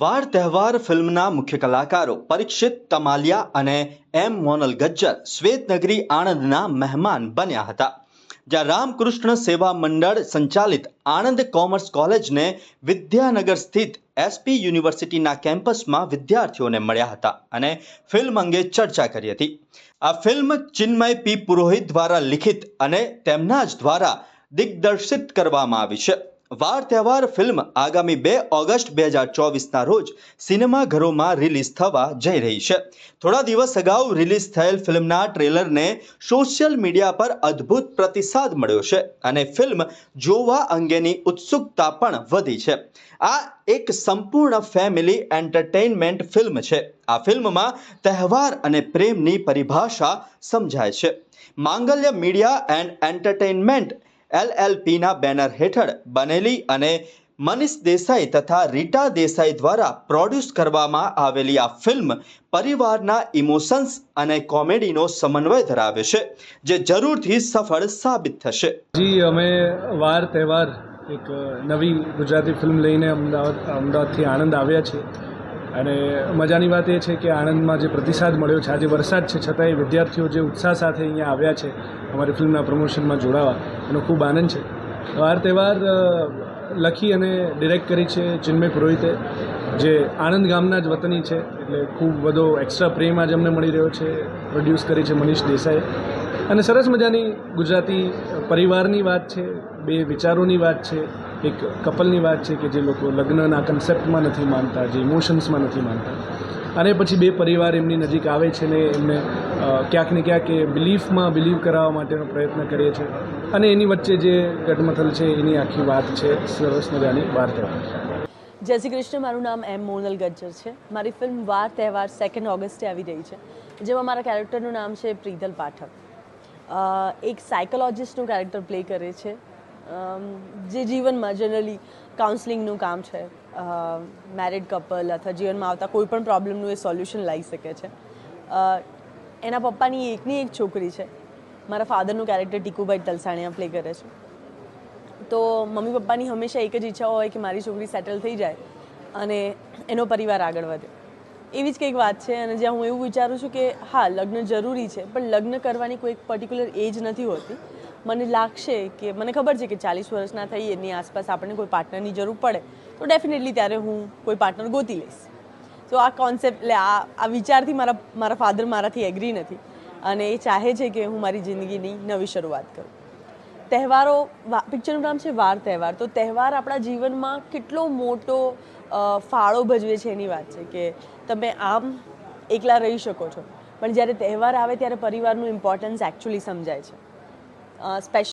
વાર તહેવાર ફિલ્મના મુખ્ય કલાકારો પરીક્ષિત તમાલિયા અને એમ મોનલ ગજ્જર શ્વેતનગરી આણંદના મહેમાન બન્યા હતા, જ્યાં રામકૃષ્ણ સેવા મંડળ સંચાલિત આણંદ કોમર્સ કોલેજને વિદ્યાનગર સ્થિત એસપી યુનિવર્સિટીના કેમ્પસમાં વિદ્યાર્થીઓને મળ્યા હતા અને ફિલ્મ અંગે ચર્ચા કરી હતી। આ ફિલ્મ ચિન્મય પી પુરોહિત દ્વારા લિખિત અને તેમના જ દ્વારા દિગ્દર્શિત કરવામાં આવી છે। વાર તહેવાર ફિલ્મ આગામી 2 ઓગસ્ટ 2024ના રોજ સિનેમાઘરોમાં રિલીઝ થવા જઈ રહી છે। થોડા દિવસ અગાઉ રિલીઝ થયેલ ફિલ્મના ટ્રેલરને સોશિયલ મીડિયા પર અદ્ભુત પ્રતિસાદ મળ્યો છે અને ફિલ્મ જોવા અંગેની ઉત્સુકતા પણ વધી છે। આ એક સંપૂર્ણ ફેમિલી એન્ટરટેઇનમેન્ટ ફિલ્મ છે। આ ફિલ્મમાં તહેવાર અને પ્રેમની પરિભાષા સમજાય છે। માંગલ્ય મીડિયા એન્ડ એન્ટરટેઇનમેન્ટ LLPના બેનર હેઠળ બનેલી અને મનીષ દેસાઈ તથા રીટા દેસાઈ દ્વારા પ્રોડ્યુસ કરવામાં આવેલી આ ફિલ્મ પરિવારના ઇમોશન્સ અને કોમેડીનો સમન્વય ધરાવે છે, જે જરૂરથી સફળ સાબિત થશે। जी અમે વાર તહેવાર એક નવી ગુજરાતી ફિલ્મ લઈને અમદાવાદથી આણંદ આવ્યા છીએ અને મજાની વાત એ છે કે આણંદમાં જે પ્રતિસાદ મળ્યો છે, આજે વરસાદ છે છતાંય વિદ્યાર્થીઓ જે ઉત્સાહ સાથે અહીંયા આવ્યા છે અમારી ફિલ્મના પ્રમોશનમાં જોડાવા, એનો ખૂબ આનંદ છે। વાર તહેવાર લખી અને ડિરેક્ટ કરી છે ચિન્મય પુરોહિતે, જે આણંદ ગામના જ વતની છે, એટલે ખૂબ બધો એક્સ્ટ્રા પ્રેમ આજે અમને મળી રહ્યો છે। પ્રોડ્યુસ કરી છે મનીષ દેસાઈ અને સરસ મજાની ગુજરાતી પરિવારની વાત છે, બે વિચારોની વાત છે, એક કપલની વાત છે કે જે લોકો લગ્નના કન્સેપ્ટમાં નથી માનતા, જે ઇમોશન્સમાં નથી માનતા, અને પછી બે પરિવાર એમની નજીક આવે છે ને એમને ક્યાંક ને ક્યાંક એ બિલીવ કરાવવા માટેનો પ્રયત્ન કરીએ છીએ અને એની વચ્ચે જે ગટમથલ છે એની આખી વાત છે। સરસ મજાની વાર તહેવાર। જય શ્રી કૃષ્ણ। મારું નામ એમ મોનલ ગજ્જર છે। મારી ફિલ્મ વાર તહેવાર 2 ઓગસ્ટે આવી રહી છે, જેમાં મારા કેરેક્ટરનું નામ છે પ્રીતલ પાઠક। એક સાયકોલોજિસ્ટનું કેરેક્ટર પ્લે કરે છે, જે જીવનમાં જનરલી કાઉન્સલિંગનું કામ છે, મેરિડ કપલ અથવા જીવનમાં આવતા કોઈ પણ પ્રોબ્લેમનું એ સોલ્યુશન લાવી શકે છે। એના પપ્પાની એકની એક છોકરી છે, મારા ફાધરનું કેરેક્ટર ટીકુભાઈ તલસાણિયા પ્લે કરે છે। તો મમ્મી પપ્પાની હંમેશા એક જ ઈચ્છા હોય કે મારી છોકરી સેટલ થઈ જાય અને એનો પરિવાર આગળ વધે, એવી જ કંઈક વાત છે। અને જ્યાં હું એવું વિચારું છું કે હા, લગ્ન જરૂરી છે, પણ લગ્ન કરવાની કોઈ એક પર્ટિક્યુલર એજ નથી હોતી। મને લાગશે કે મને ખબર છે કે 40 વર્ષના થઈ એની આસપાસ આપણને કોઈ પાર્ટનરની જરૂર પડે તો ડેફિનેટલી ત્યારે હું કોઈ પાર્ટનર ગોતી લઈશ। તો આ કોન્સેપ્ટ એટલે આ વિચારથી મારા ફાધર મારાથી એગ્રી નથી અને એ ચાહે છે કે હું મારી જિંદગીની નવી શરૂઆત કરું। તહેવારો, પિક્ચરનું નામ છે વાર તહેવાર, તો તહેવાર આપણા જીવનમાં કેટલો મોટો ફાળો ભજવે છે એની વાત છે કે તમે આમ એકલા રહી શકો છો, પણ જ્યારે તહેવાર આવે ત્યારે પરિવારનું ઇમ્પોર્ટન્સ એકચ્યુઅલી સમજાય છે। સ્પેશિયલ